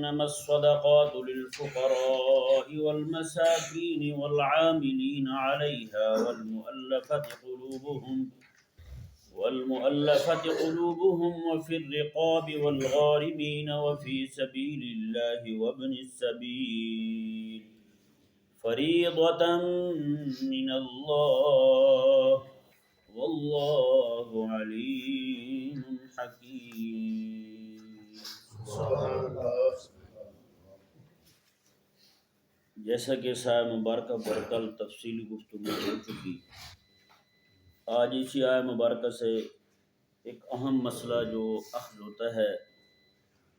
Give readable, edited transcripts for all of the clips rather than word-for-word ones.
إنما الصدقات للفقراء والمساكين والعاملين عليها والمؤلفة قلوبهم وفي الرقاب والغارمين وفي سبيل الله وابن السبيل فريضة من الله والله عليم حكيم۔ جیسا کہ سایہ مبارکہ پر کل تفصیلی گفتگو ہو چکی، آج اسی آیہ مبارکہ سے ایک اہم مسئلہ جو اخذ ہوتا ہے،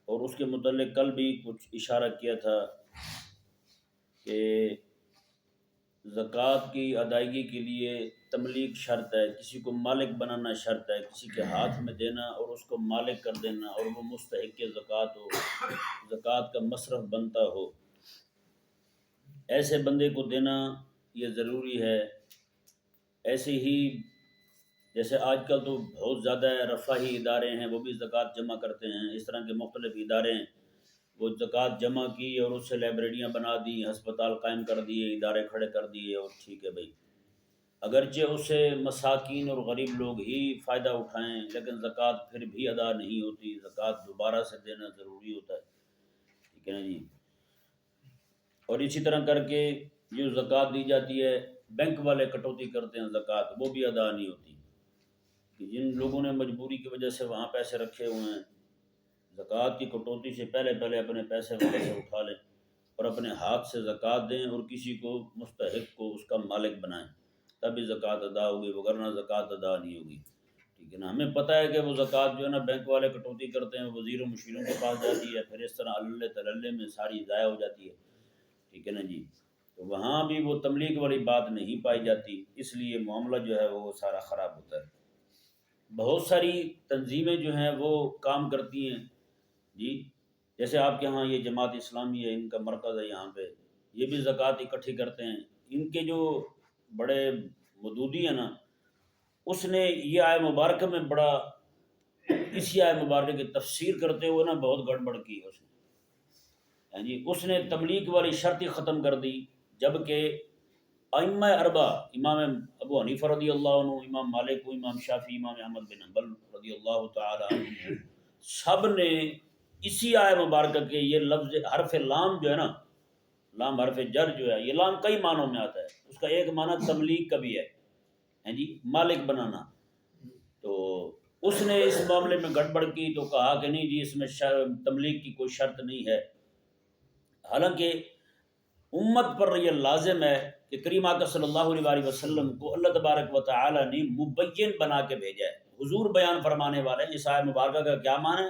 اور اس کے متعلق کل بھی کچھ اشارہ کیا تھا کہ زکوٰۃ کی ادائیگی کے لیے تملیک شرط ہے، کسی کو مالک بنانا شرط ہے، کسی کے ہاتھ میں دینا اور اس کو مالک کر دینا، اور وہ مستحق زکوٰۃ ہو، زکوٰۃ کا مصرف بنتا ہو، ایسے بندے کو دینا یہ ضروری ہے۔ ایسے ہی جیسے آج کل تو بہت زیادہ رفاہی ادارے ہیں، وہ بھی زکوٰۃ جمع کرتے ہیں، اس طرح کے مختلف ادارے ہیں، وہ زکوٰۃ جمع کی اور اس سے لائبریریاں بنا دی، ہسپتال قائم کر دیے، ادارے کھڑے کر دیے، اور ٹھیک ہے بھائی، اگرچہ اس سے مساکین اور غریب لوگ ہی فائدہ اٹھائیں، لیکن زکوٰۃ پھر بھی ادا نہیں ہوتی، زکوٰۃ دوبارہ سے دینا ضروری ہوتا ہے، ٹھیک ہے نا جی۔ اور اسی طرح کر کے جو زکوٰۃ دی جاتی ہے، بینک والے کٹوتی کرتے ہیں زکوٰۃ، وہ بھی ادا نہیں ہوتی، کہ جن لوگوں نے مجبوری کی وجہ سے وہاں پیسے رکھے ہوئے ہیں، زکوٰۃ کی کٹوتی سے پہلے اپنے پیسے وہاں سے اٹھا لیں اور اپنے ہاتھ سے زکوٰۃ دیں اور کسی کو مستحق کو اس کا مالک بنائیں، تبھی زکوٰۃ ادا ہوگی، وگرنہ زکوٰۃ ادا نہیں ہوگی، ٹھیک ہے نا۔ ہمیں پتہ ہے کہ وہ زکوٰۃ جو ہے نا بینک والے کٹوتی کرتے ہیں، وزیر و مشیروں کے پاس جاتی ہے، پھر اس طرح اللہ تللے میں ساری ضائع ہو جاتی ہے، ٹھیک ہے نا جی۔ تو وہاں بھی وہ تملیغ والی بات نہیں پائی جاتی، اس لیے معاملہ جو ہے وہ سارا خراب ہوتا ہے۔ بہت ساری تنظیمیں جو ہیں وہ کام کرتی ہیں جی، جیسے آپ کے ہاں یہ جماعت اسلامی ہے، ان کا مرکز ہے یہاں پہ، یہ بھی زکوٰۃ اکٹھی کرتے ہیں۔ ان کے جو بڑے مودودی ہیں نا، اس نے یہ آیہ مبارکہ میں بڑا، اسی آیہ مبارکہ کی تفسیر کرتے ہوئے نا بہت گڑبڑ کی اس نے، جی، اس نے تملیغ والی شرط ہی ختم کر دی، جبکہ ائمہ اربع، امام ابو حنیفہ رضی اللہ عنہ، امام مالک، امام شافعی، امام احمد بن حنبل رضی اللہ تعالی عنہ، سب نے اسی آیہ مبارکہ کے یہ لفظ حرف لام جو ہے نا، لام حرف جر جو ہے، یہ لام کئی معنوں میں آتا ہے، اس کا ایک معنی تملیغ کا بھی ہے جی، مالک بنانا۔ تو اس نے اس معاملے میں گڑبڑ کی تو کہا کہ نہیں جی، اس میں تملیغ کی کوئی شرط نہیں ہے، حالانکہ امت پر یہ لازم ہے کہ کریم آقا صلی اللہ علیہ وسلم کو اللہ تبارک و تعالی نے مبین بنا کے بھیجا ہے، حضور بیان فرمانے والے ہیں۔ اس آیہ مبارکہ کا کیا معنی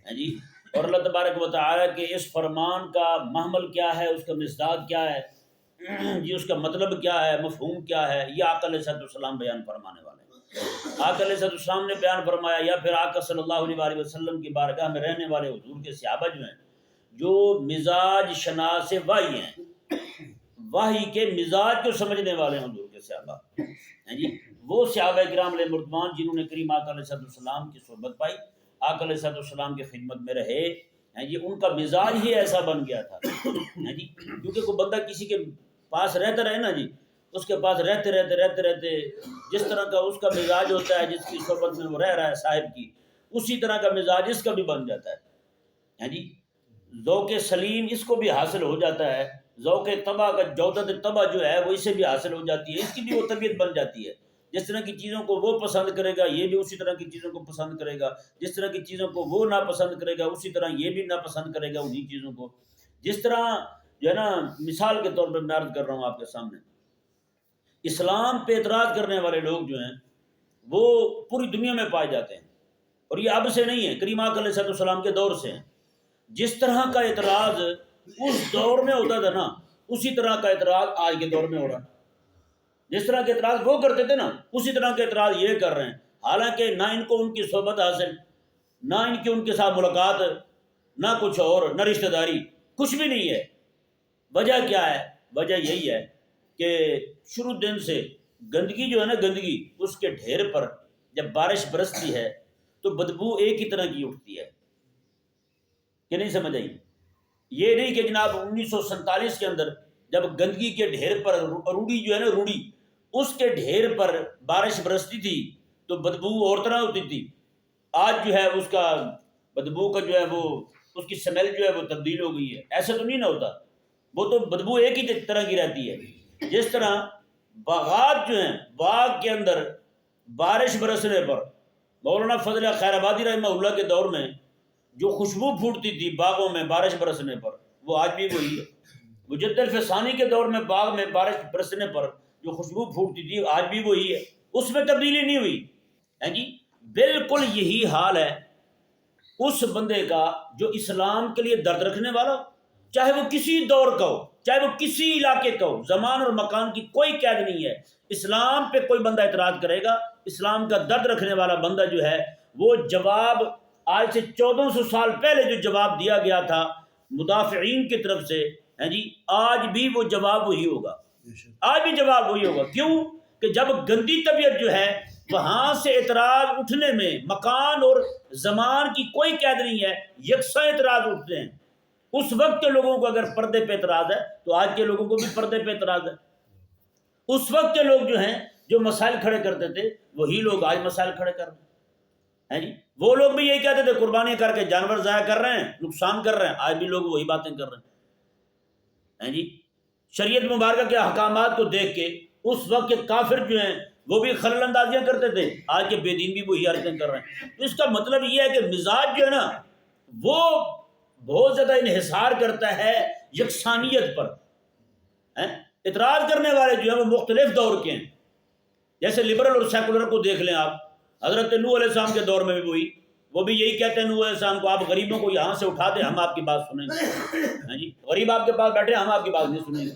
ہے جی، اور اللہ تبارک و تعالی کے اس فرمان کا محمل کیا ہے، اس کا مصداق کیا ہے جی، اس کا مطلب کیا ہے، مفہوم کیا ہے، یہ آقا علیہ السلام بیان فرمانے والے ہیں۔ آقا علیہ السلام نے بیان فرمایا، یا پھر آقا صلی اللہ علیہ وسلم کی بارگاہ میں رہنے والے حضور کے صحابہ جو ہیں، جو مزاج شناس وحی ہیں، وحی کے مزاج کو سمجھنے والے ہیں حضور کے صحابہ ہیں جی، وہ صحابہ کرام علیہ مردوان جنہوں نے کریم آقا علیہ السلام کی صحبت پائی، آقا علیہ السلام کی خدمت میں رہے ہیں جی، ان کا مزاج ہی ایسا بن گیا تھا ہیں جی، کیونکہ کوئی بندہ کسی کے پاس رہتا رہے نا جی، اس کے پاس رہتے جس طرح کا اس کا مزاج ہوتا ہے، جس کی صحبت میں وہ رہ رہا ہے صاحب کی، اسی طرح کا مزاج اس کا بھی بن جاتا ہے جی۔ ذوق سلیم اس کو بھی حاصل ہو جاتا ہے، ذوق طبع کا جودت طبع جو ہے وہ اسے بھی حاصل ہو جاتی ہے، اس کی بھی وہ طبیعت بن جاتی ہے، جس طرح کی چیزوں کو وہ پسند کرے گا یہ بھی اسی طرح کی چیزوں کو پسند کرے گا، جس طرح کی چیزوں کو وہ ناپسند کرے گا اسی طرح یہ بھی ناپسند کرے گا انہی چیزوں کو۔ جس طرح جو ہے نا، مثال کے طور پر میں عرض کر رہا ہوں آپ کے سامنے، اسلام پہ اعتراض کرنے والے لوگ جو ہیں وہ پوری دنیا میں پائے جاتے ہیں، اور یہ اب سے نہیں ہے، کریم آقا علیہ السلام کے دور سے ہیں۔ جس طرح کا اعتراض اس دور میں ہوتا تھا نا، اسی طرح کا اعتراض آج کے دور میں ہو رہا ہے۔ جس طرح کے اعتراض وہ کرتے تھے نا، اسی طرح کے اعتراض یہ کر رہے ہیں، حالانکہ نہ ان کو ان کی صحبت حاصل، نہ ان کی ان کے ساتھ ملاقات، نہ کچھ اور، نہ رشتہ داری، کچھ بھی نہیں ہے۔ وجہ کیا ہے؟ وجہ یہی ہے کہ شروع دن سے گندگی جو ہے نا، گندگی اس کے ڈھیر پر جب بارش برستی ہے تو بدبو ایک ہی طرح کی اٹھتی ہے، کہ نہیں سمجھ آئی؟ یہ نہیں کہ جناب 1947 کے اندر جب گندگی کے ڈھیر پر روڑی جو ہے نا، روڑی اس کے ڈھیر پر بارش برستی تھی تو بدبو اور طرح ہوتی تھی، آج جو ہے اس کا بدبو کا جو ہے وہ اس کی سمیل جو ہے وہ تبدیل ہو گئی ہے. ایسا تو نہیں نہ ہوتا، وہ تو بدبو ایک ہی طرح کی رہتی ہے. جس طرح باغات جو ہیں، باغ کے اندر بارش برسنے پر مولانا فضل خیر آبادی رحمہ اللہ کے دور میں جو خوشبو پھوٹتی تھی باغوں میں بارش برسنے پر، وہ آج بھی وہی ہے. مجد الفسانی کے دور میں باغ میں بارش برسنے پر جو خوشبو پھوٹتی تھی آج بھی وہی ہے، اس میں تبدیلی نہیں ہوئی ہے جی. بالکل یہی حال ہے اس بندے کا جو اسلام کے لیے درد رکھنے والا، چاہے وہ کسی دور کا ہو، چاہے وہ کسی علاقے کا ہو، زمان اور مکان کی کوئی قید نہیں ہے. اسلام پہ کوئی بندہ اعتراض کرے گا، اسلام کا درد رکھنے والا بندہ جو ہے وہ جواب آج سے 1400 سال پہلے جو جواب دیا گیا تھا مدافعین کی طرف سے ہے جی، آج بھی وہ جواب وہی ہوگا، آج بھی جواب وہی ہوگا. کیوں کہ جب گندی طبیعت جو ہے وہاں سے اعتراض اٹھنے میں مکان اور زمان کی کوئی قید نہیں ہے، یکساں اعتراض اٹھتے ہیں. اس وقت کے لوگوں کو اگر پردے پہ اعتراض ہے تو آج کے لوگوں کو بھی پردے پہ اعتراض ہے. اس وقت کے لوگ جو ہیں جو مسائل کھڑے کرتے تھے وہی لوگ آج مسائل کھڑے کر رہے ہیں جی. وہ لوگ بھی یہی کہتے تھے قربانی کر کے جانور ضائع کر رہے ہیں، نقصان کر رہے ہیں، آج بھی لوگ وہی باتیں کر رہے ہیں جی. شریعت مبارکہ کے احکامات کو دیکھ کے اس وقت کے کافر جو ہیں وہ بھی خلل اندازیاں کرتے تھے، آج کے بے دین بھی وہی حرکتیں کر رہے ہیں. تو اس کا مطلب یہ ہے کہ مزاج جو ہے نا وہ بہت زیادہ انحصار کرتا ہے یکسانیت پر. اعتراض کرنے والے جو ہیں وہ مختلف دور کے ہیں. جیسے لبرل اور سیکولر کو دیکھ لیں آپ، حضرت نوح علیہ السلام کے دور میں بھی وہی، وہ بھی یہی کہتے ہیں نوح علیہ السلام کو، آپ غریبوں کو یہاں سے اٹھا دیں ہم آپ کی بات سنیں گے جی. غریب آپ کے پاس بیٹھے ہم آپ کی بات نہیں سنیں گے.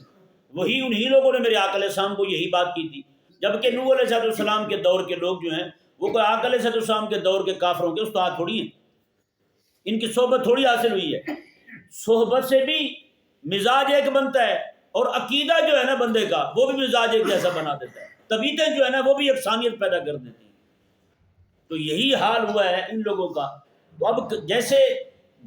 وہی انہی لوگوں نے میرے آقا علیہ السلام کو یہی بات کی تھی. جبکہ نوح علیہ السلام کے دور کے لوگ جو ہیں وہ کوئی آقا علیہ السلام کے دور کے کافروں کے استاد تھوڑی ہیں، ان کی صحبت تھوڑی حاصل ہوئی ہے. صحبت سے بھی مزاج ایک بنتا ہے اور عقیدہ جو ہے نا بندے کا وہ بھی مزاج ایک جیسا بنا دیتا ہے. طبیعتیں جو ہے نا وہ بھی یکسانیت پیدا کر دیتی ہیں. تو یہی حال ہوا ہے ان لوگوں کا. تو اب جیسے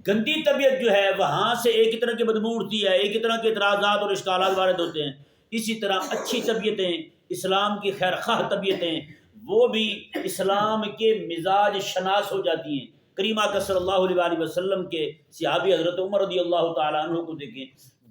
گندی طبیعت جو ہے وہاں سے ایک ہی طرح کی بدبو اٹھتی ہے، ایک ہی طرح کے اعتراضات اور اشکالات وارد ہوتے ہیں، اسی طرح اچھی طبیعتیں، اسلام کی خیر خواہ طبیعتیں، وہ بھی اسلام کے مزاج شناس ہو جاتی ہیں. کریمہ کا صلی اللہ علیہ وسلم کے صحابی حضرت عمر رضی اللہ تعالیٰ عنہ کو دیکھیں،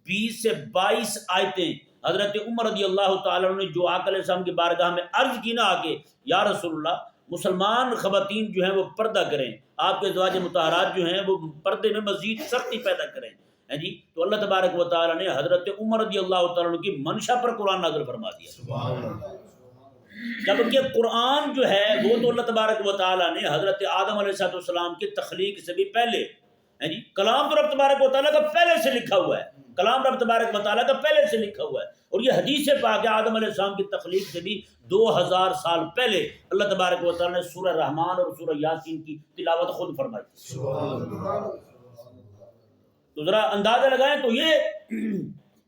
20 سے 22 آیتیں حضرت عمر رضی اللہ تعالیٰ عنہ نے جو آقا علیہ السلام کی بارگاہ میں عرض کی نا آگے، یا رسول اللہ مسلمان خواتین جو ہیں وہ پردہ کریں، آپ کے ازواج مطہرات جو ہیں وہ پردے میں مزید سختی پیدا کریں ہے جی. تو اللہ تبارک و تعالیٰ نے حضرت عمر رضی اللہ تعالیٰ عنہ کی منشا پر قرآن نازل فرما دیا. سبحان اللہ. جبکہ قرآن جو ہے وہ تو اللہ تبارک و تعالیٰ نے حضرت آدم علیہ السلام کی تخلیق سے بھی پہلے ہے جی، کلام تو رب تبارک و تعالیٰ کا پہلے سے لکھا ہوا ہے، کلام رب تبارک و تعالیٰ کا پہلے سے لکھا ہوا ہے. اور یہ حدیث پاک ہے آدم علیہ السلام کی تخلیق سے بھی 2000 سال پہلے اللہ تبارک و تعالیٰ نے سورہ رحمان اور سورہ یاسین کی تلاوت خود فرمائی. تو ذرا اندازہ لگائیں تو یہ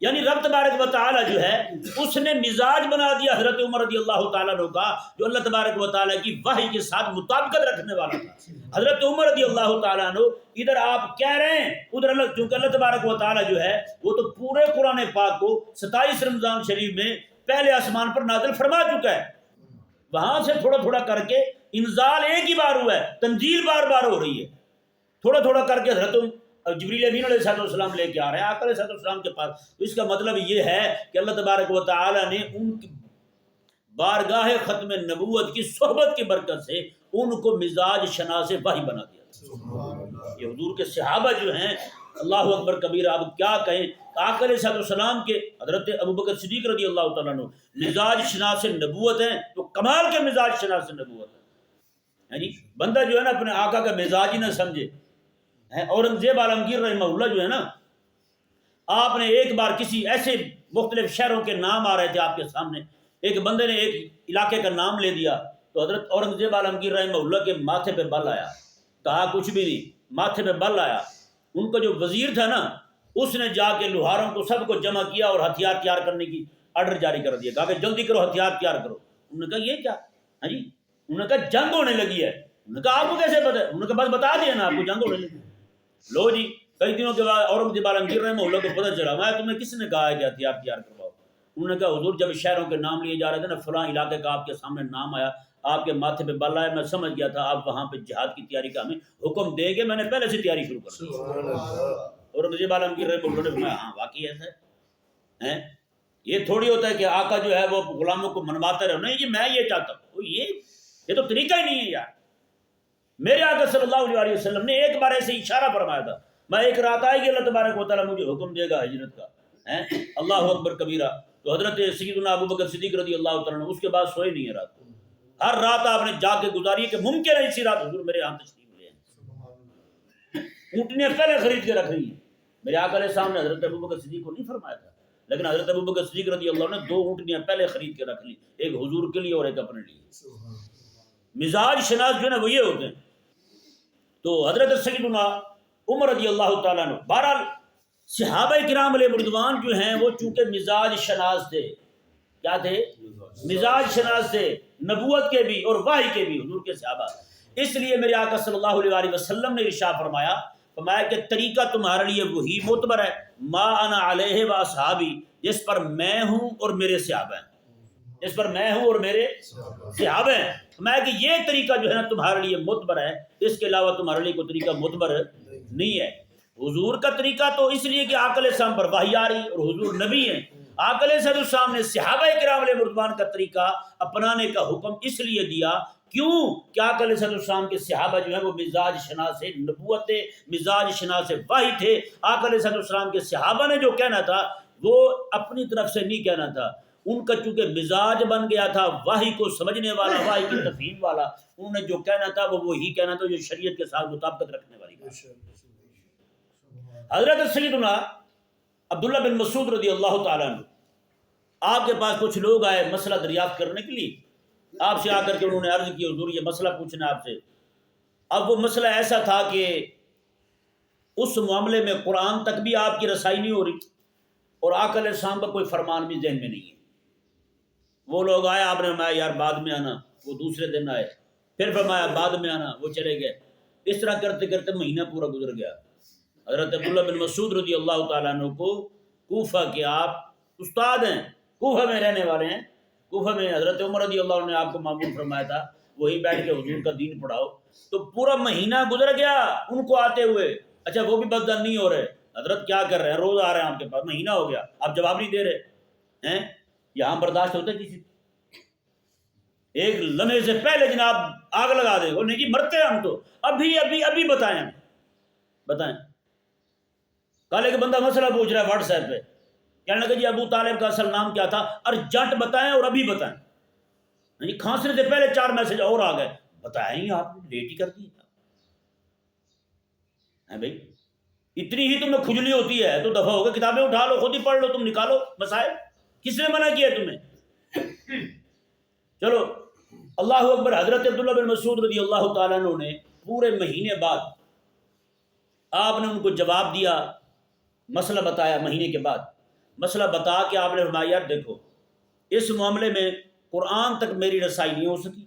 یعنی رب تبارک و تعالیٰ جو ہے اس نے مزاج بنا دیا حضرت عمر رضی اللہ تعالیٰ عنہ کا، جو اللہ تبارک و تعالیٰ کی وحی کے ساتھ مطابقت رکھنے والا تھا. حضرت عمر رضی اللہ تعالیٰ عنہ ادھر آپ کہہ رہے ہیں ادھر اللہ، چونکہ اللہ تبارک و تعالیٰ جو ہے وہ تو پورے قرآن پاک کو 27 رمضان شریف میں پہلے آسمان پر نازل فرما چکا ہے. وہاں سے تھوڑا تھوڑا کر کے انزال ایک ہی بار ہوا ہے، تنزیل بار بار ہو رہی ہے. تھوڑا تھوڑا کر کے حضرت جبریل امین علیہ السلام لے کے آ رہے ہیں آقا علیہ السلام کے پاس. تو اس کا مطلب یہ ہے کہ اللہ تبارک و تعالی نے ان کی بارگاہ ختم نبوت کی صحبت کی برکت سے ان کو مزاج شناس وحی بنا دیا. یہ حضور کے صحابہ جو ہیں، اللہ اکبر کبیرہ، اب کیا کہیں. آقا علیہ السلام کے حضرت ابوبکر صدیق رضی اللہ تعالیٰ عنہ مزاج شناس نبوت ہیں، تو کمال کے مزاج شناس نبوت ہے. یعنی بندہ جو ہے نا اپنے آقا کا مزاج ہی نہ سمجھے. اورنگزیب عالمگیر رحمہ اللہ جو ہے نا، آپ نے ایک بار کسی ایسے مختلف شہروں کے نام آ رہے تھے آپ کے سامنے، ایک بندے نے ایک علاقے کا نام لے دیا تو حضرت اورنگزیب عالمگیر رحمہ اللہ کے ماتھے پہ بل آیا. کہا کچھ بھی نہیں، ماتھے پہ بل آیا. ان کا جو وزیر تھا نا اس نے جا کے لوہاروں کو سب کو جمع کیا اور ہتھیار تیار کرنے کی آرڈر جاری کر دیا. کہا کہ جلدی کرو ہتھیار تیار کرو. انہوں نے کہا یہ کیا؟ ہاں جی، انہوں نے کہا جنگ ہونے لگی ہے. انہوں نے کہا آپ کو کیسے پتہ ہے؟ انہوں نے کہا بس بتا دیا نا آپ کو جنگ ہونے لگی. لو جی کئی دنوں کے بعد اورنگزیب عالمگیر رحمہ اللہ کو پتہ چلا، میں تمہیں کس نے کہا ہے کہ ہتھیار تیار کرواؤ؟ انہوں نے کہا حضور جب شہروں کے نام لیے جا رہے تھے نا، فلاں علاقے کا آپ کے سامنے نام آیا، آپ کے ماتھے پہ بل آیا، میں سمجھ گیا تھا آپ وہاں پہ جہاد کی تیاری کا ہمیں حکم دیں گے، میں نے پہلے سے تیاری شروع کر دی۔ اورنگزیب عالمگیر رحمہ اللہ نے فرمایا ہاں واقعی ایسا ہے۔ یہ تھوڑی ہوتا ہے کہ آقا جو ہے وہ غلاموں کو منواتے رہے، نہیں جی میں یہ چاہتا ہوں، یہ تو طریقہ ہی نہیں ہے یار۔ میرے آقا صلی اللہ علیہ وسلم نے ایک بار ایسے اشارہ فرمایا تھا، میں ایک رات آئے گی اللہ تبارک و تعالیٰ مجھے حکم دے گا ہجرت کا، اللہ اکبر کبیرہ، تو حضرت سیدنا ابو بکر صدیق رضی اللہ تعالیٰ عنہ اس کے بعد سوئے نہیں ہے رات کو، ہر رات آپ نے جا کے گزاری کہ ممکن ہے اسی رات حضور میرے یہاں تشریف لے آئیں۔ اونٹنیاں پہلے خرید کے رکھ رہی ہیں، میرے آقا علیہ السلام نے حضرت ابو بکر صدیق کو نہیں فرمایا تھا، لیکن حضرت ابو بکر صدیق رضی اللہ عنہ نے 2 اونٹنیاں پہلے خرید کے رکھ لی، ایک حضور کے لیے اور ایک اپنے لیے۔ مزاج شناس جو ہے نا وہ یہ ہوتے ہیں۔ تو حضرت سیدنا عمر رضی اللہ تعالیٰ عنہ، بہرحال صحابہ کرام علیہ رضوان جو ہیں وہ چونکہ مزاج شناس تھے، کیا تھے؟ مزاج شناس تھے، نبوت کے بھی اور وحی کے بھی، حضور کے صحابہ۔ اس لیے میرے آقا صلی اللہ علیہ وسلم نے ارشاد فرمایا کہ طریقہ تمہارے لیے وہی معتبر ہے، ما انا علیہ و اصحابی، جس پر میں ہوں اور میرے صحابہ ہیں، جس پر میں ہوں اور میرے صحابہ ہیں۔ میں کہ یہ طریقہ جو ہے نا تمہارے لیے معتبر ہے، اس کے علاوہ تمہارے لیے کوئی طریقہ معتبر نہیں ہے۔ حضور کا طریقہ تو اس لیے کہ آقا علیہ السلام پر وحی آ رہی اور حضور نبی ہیں، آقا علیہ السلام نے صحابہ کرام علیہ رضوان کا طریقہ اپنانے کا حکم اس لیے دیا، کیوں کہ آقا علیہ السلام کے صحابہ جو ہیں وہ مزاج شناس نبوت، مزاج شناس وحی تھے۔ آقا علیہ السلام کے صحابہ نے جو کہنا تھا وہ اپنی طرف سے نہیں کہنا تھا، ان کا چونکہ مزاج بن گیا تھا وحی کو سمجھنے والا، وحی کی تفہیم والا، انہوں نے جو کہنا تھا وہ وہی کہنا تھا جو شریعت کے ساتھ مطابقت رکھنے والی بات۔ حضرت سیدنا عبداللہ بن مسعود رضی اللہ تعالیٰ عنہ، آپ کے پاس کچھ لوگ آئے مسئلہ دریافت کرنے کے لیے، آپ سے آ کر کے انہوں نے عرض کی حضور یہ مسئلہ پوچھنا ہے آپ سے۔ اب وہ مسئلہ ایسا تھا کہ اس معاملے میں قرآن تک بھی آپ کی رسائی نہیں ہو رہی اور آقا علیہ السلام کا کوئی فرمان بھی ذہن میں نہیں ہے۔ وہ لوگ آئے، آپ نے فرمایا یار بعد میں آنا، وہ دوسرے دن آئے، پھر فرمایا بعد میں آنا، وہ چلے گئے۔ اس طرح کرتے کرتے مہینہ پورا گزر گیا۔ حضرت عبداللہ بن مسعود رضی اللہ تعالیٰ عنہ کو کوفہ کے آپ استاد ہیں، کوفہ میں رہنے والے ہیں، کوفہ میں حضرت عمر رضی اللہ عنہ نے آپ کو معمول فرمایا تھا وہی بیٹھ کے حضور کا دین پڑھاؤ۔ تو پورا مہینہ گزر گیا ان کو آتے ہوئے، اچھا وہ بھی بدل نہیں ہو رہے، حضرت کیا کر رہے ہیں، روز آ رہے ہیں آپ کے پاس، مہینہ ہو گیا آپ جواب نہیں دے رہے ہیں، یہاں برداشت ہوتا ہے کسی؟ ایک لمحے سے پہلے جناب آگ لگا دے گا، نہیں جی مرتے ہیں ہم تو، ابھی بتائیں ہمیں، بتائیں۔ کل ایک بندہ مسئلہ پوچھ رہا ہے واٹس ایپ پہ، کہنے لگا جی ابو طالب کا اصل نام کیا تھا، ارجنٹ بتائیں اور ابھی بتائیں۔ جی کھانسنے سے پہلے 4 میسج اور آ گئے، بتائیں ہی آپ نے، لیٹ ہی کر دی بھائی، اتنی ہی تمہیں کھجلی ہوتی ہے تو دفعہ ہوگا، کتابیں اٹھا لو، خود ہی پڑھ لو، تم نکالو مسائل، کس نے منع کیا تمہیں؟ چلو اللہ اکبر۔ حضرت عبداللہ بن مسعود رضی اللہ تعالیٰ عنہ نے پورے مہینے بعد آپ نے ان کو جواب دیا، مسئلہ بتایا، مہینے کے بعد مسئلہ بتا کے آپ نے فرمایا یار دیکھو اس معاملے میں قرآن تک میری رسائی نہیں ہو سکی،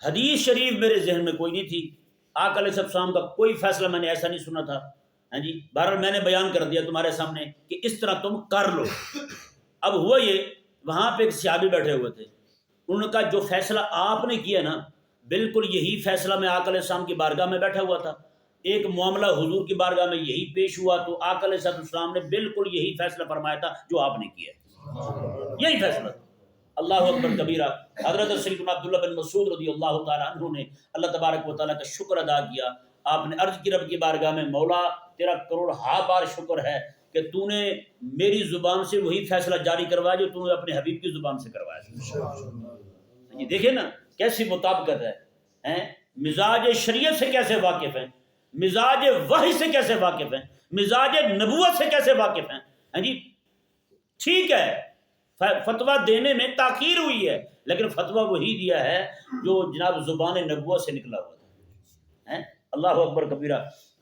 حدیث شریف میرے ذہن میں کوئی نہیں تھی، آقا علیہ السلام کا کوئی فیصلہ میں نے ایسا نہیں سنا تھا، ہاں جی بہرحال میں نے بیان کر دیا تمہارے سامنے کہ اس طرح تم کر لو۔ اب ہوا یہ، وہاں پہ ایک صحابی بیٹھے ہوئے تھے، انہوں نے کہا جو فیصلہ آپ نے کیا نا بالکل یہی فیصلہ میں آقا علیہ السلام کی بارگاہ میں بیٹھا ہوا تھا، ایک معاملہ حضور کی بارگاہ میں یہی پیش ہوا تو آقا علیہ السلام نے بالکل یہی فیصلہ فرمایا تھا جو آپ نے کیا، یہی فیصلہ تھا۔ اللہ اکبر کبیرہ۔ حضرت سیدنا عبداللہ بن مسعود رضی اللہ تعالیٰ عنہ نے اللہ تبارک و تعالیٰ کا شکر ادا کیا، آپ نے عرض کی رب کی بارگاہ میں مولا تیرا کروڑ ہا بار شکر ہے کہ تو نے میری زبان سے وہی فیصلہ جاری کروایا جو تو نے اپنے حبیب کی زبان سے کروایا۔ یہ دیکھیں نا کیسی مطابقت ہے، مزاج شریعت سے کیسے واقف ہیں، مزاج وحی سے کیسے واقف ہیں، مزاج نبوت سے کیسے واقف ہیں جی۔ ٹھیک ہے فتویٰ دینے میں تاخیر ہوئی ہے لیکن فتویٰ وہی دیا ہے جو جناب زبان نبوت سے نکلا ہوا تھا۔ اللہ اکبر کبیرہ۔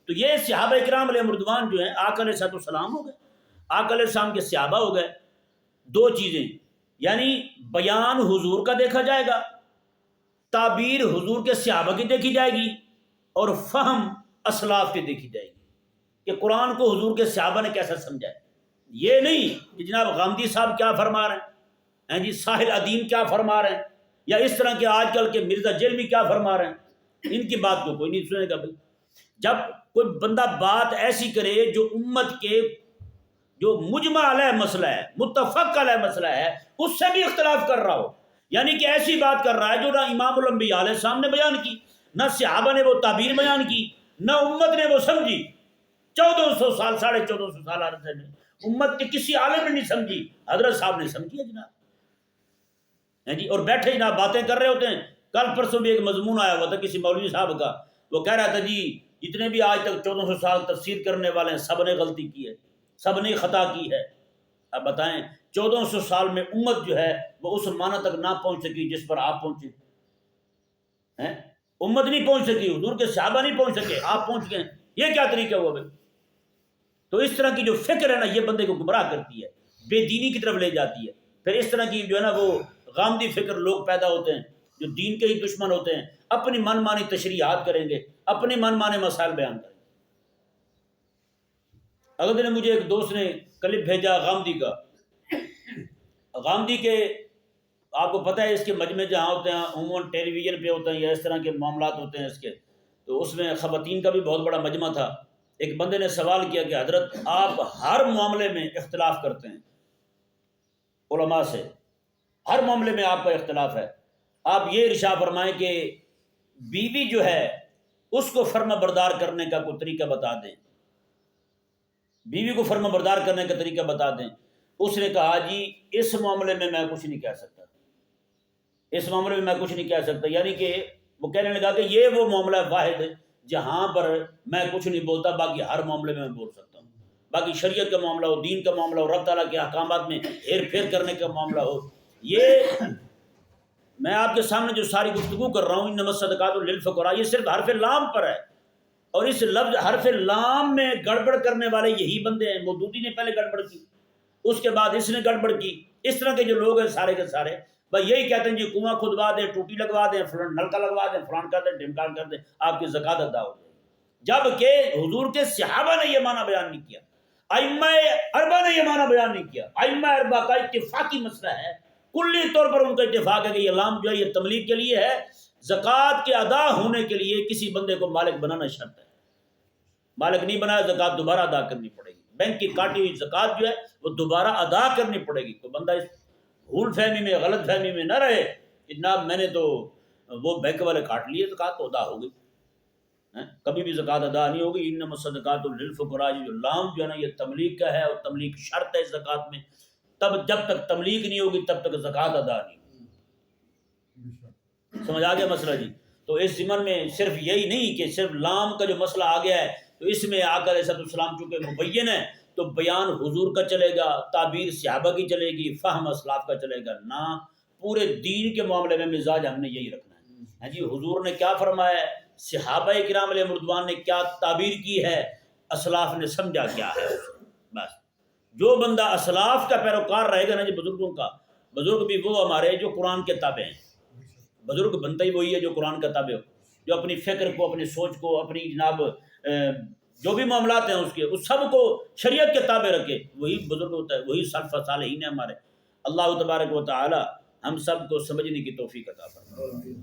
تو یہ صحابہ اکرام علیہ رضوان جو ہیں آقا علیہ السلام ہو گئے، آقا علیہ السلام کے صحابہ ہو گئے۔ 2 چیزیں، یعنی بیان حضور کا دیکھا جائے گا، تعبیر حضور کے صحابہ کی دیکھی جائے گی، اور فہم اسلاف کی دیکھی جائے گی۔ کہ قرآن کو حضور کے صحابہ نے کیسا سمجھا ہے، یہ نہیں کہ جناب غامدی صاحب کیا فرما رہے ہیں، جی ساحل ادیم کیا فرما رہے ہیں، یا اس طرح کے آج کل کے مرزا جیلمی کیا فرما رہے ہیں، ان کی بات کو کوئی نہیں سنے گا بھائی۔ جب کوئی بندہ بات ایسی کرے جو امت کے جو مجمع علیہ مسئلہ ہے، متفق علیہ مسئلہ ہے، اس سے بھی اختلاف کر رہا ہو، یعنی کہ ایسی بات کر رہا ہے جو نہ امام الانبیاء علیہ السلام نے بیان کی، نہ صحابہ نے وہ تعبیر بیان کی، نہ امت نے وہ سمجھی، 1400 سال 1450 سال عرصے میں امت کے کسی عالم نے نہیں سمجھی، حضرت صاحب نے سمجھی ہے جناب، جی اور بیٹھے جناب باتیں کر رہے ہوتے ہیں۔ کل پرسوں بھی ایک مضمون آیا ہوا تھا کسی مولوی صاحب کا، وہ کہہ رہا تھا جی جتنے بھی آج تک 1400 سال تفسیر کرنے والے ہیں سب نے غلطی کی ہے، سب نے خطا کی ہے۔ اب بتائیں 1400 سال میں امت جو ہے وہ اس معنی تک نہ پہنچ سکی جس پر آپ پہنچے ہیں، امت نہیں پہنچ سکی، حضور کے صحابہ نہیں پہنچ سکے، آپ پہنچ گئے، یہ کیا طریقہ ہوا بھائی؟ تو اس طرح کی جو فکر ہے نا یہ بندے کو گمراہ کرتی ہے، بے دینی کی طرف لے جاتی ہے۔ پھر اس طرح کی جو ہے نا وہ غامدی فکر لوگ پیدا ہوتے ہیں جو دین کے ہی دشمن ہوتے ہیں، اپنی من مانی تشریحات کریں گے، اپنے من مانے مسائل بیان کریں گے۔ اگلے دن مجھے ایک دوست نے کلپ بھیجا غامدی کا، غامدی کے آپ کو پتہ ہے اس کے مجمع جہاں ہوتے ہیں عموماً ٹیلی ویژن پہ ہوتے ہیں یا اس طرح کے معاملات ہوتے ہیں اس کے، تو اس میں خواتین کا بھی بہت بڑا مجمع تھا۔ ایک بندے نے سوال کیا کہ حضرت آپ ہر معاملے میں اختلاف کرتے ہیں علماء سے، ہر معاملے میں آپ کا اختلاف ہے، آپ یہ ارشاد فرمائیں کہ بیوی جو ہے اس کو فرما بردار کرنے کا کوئی طریقہ بتا دیں، بیوی کو فرما بردار کرنے کا طریقہ بتا دیں۔ اس نے کہا جی اس معاملے میں میں کچھ نہیں کہہ سکتا، اس معاملے میں میں کچھ نہیں کہہ سکتا، یعنی کہ وہ کہنے لگا کہ یہ وہ معاملہ واحد ہے جہاں پر میں کچھ نہیں بولتا، باقی ہر معاملے میں بول سکتا ہوں، باقی شریعت کا معاملہ ہو، دین کا معاملہ ہو، رب تعالیٰ کے احکامات میں ہیر پھیر کرنے کا معاملہ ہو، یہ میں آپ کے سامنے جو ساری گفتگو کر رہا ہوں انما الصدقات للفقراء، یہ صرف حرف لام پر ہے، اور اس لفظ حرف لام میں گڑبڑ کرنے والے یہی بندے ہیں۔ مودودی نے پہلے گڑبڑ کی، اس کے بعد اس نے گڑبڑ کی، اس طرح کے جو لوگ ہیں سارے کے سارے بھائی یہی کہتے ہیں جی کنواں کھدوا دیں، ٹوٹی لگوا دیں، فلان نلکا لگوا دیں، فلان کر دیں، ڈھمکان کر دیں، آپ کی زکوٰۃ ادا ہو جائے گی، جبکہ حضور کے صحابہ نے یہ معنی بیان نہیں کیا، ائمہ اربعہ نے یہ معنی بیان نہیں کیا۔ ائمہ اربعہ کا اتفاقی مسئلہ ہے، کلی طور پر ان کا اتفاق ہے کہ یہ لام جو ہے یہ تملیغ کے لیے ہے، زکوٰۃ کے ادا ہونے کے لیے کسی بندے کو مالک بنانا شرط ہے، مالک نہیں بنایا زکوٰۃ دوبارہ ادا کرنی پڑے گی، بینک کی کاٹی ہوئی زکوٰۃ جو ہے وہ دوبارہ ادا کرنی پڑے گی۔ تو بندہ اس بھول فہمی میں غلط فہمی میں نہ رہے کہ جناب میں نے تو وہ بینک والے کاٹ لیے، زکوٰۃ تو ادا ہو گئی، کبھی بھی زکوٰۃ ادا نہیں ہوگی۔ انما الصدقات للفقراء، جو لام جو ہے نا یہ تملیغ کا ہے، اور تملیغ شرط ہے زکوٰۃ میں، تب جب تک تملیغ نہیں ہوگی تب تک زکوٰۃ ادا نہیں ہوگی۔ سمجھ آ گیا مسئلہ جی؟ تو اس ضمن میں صرف یہی نہیں کہ صرف لام کا جو مسئلہ آ گیا ہے تو اس میں آقا علیہ السلام چونکہ مبین ہے تو بیان حضور کا چلے گا، تعبیر صحابہ کی چلے گی، فہم اسلاف کا چلے گا، نہ پورے دین کے معاملے میں مزاج ہم نے یہی رکھنا ہے جی۔ حضور نے کیا فرمایا ہے، صحابہ کرام علیہ رضوان نے کیا تعبیر کی ہے، اسلاف نے سمجھا کیا ہے، بس جو بندہ اسلاف کا پیروکار رہے گا نا جی، بزرگوں کا، بزرگ بھی وہ ہمارے جو قرآن کے تابع ہیں، بزرگ بنتا ہی وہی ہے جو قرآن کا تابع ہو، جو اپنی فکر کو، اپنی سوچ کو، اپنی جناب جو بھی معاملات ہیں اس کے، اس سب کو شریعت کے تابع رکھے، وہی بزرگ ہوتا ہے، وہی سلف صالحین ہیں ہمارے۔ اللہ تبارک و تعالی ہم سب کو سمجھنے کی توفیق عطا فرمائے۔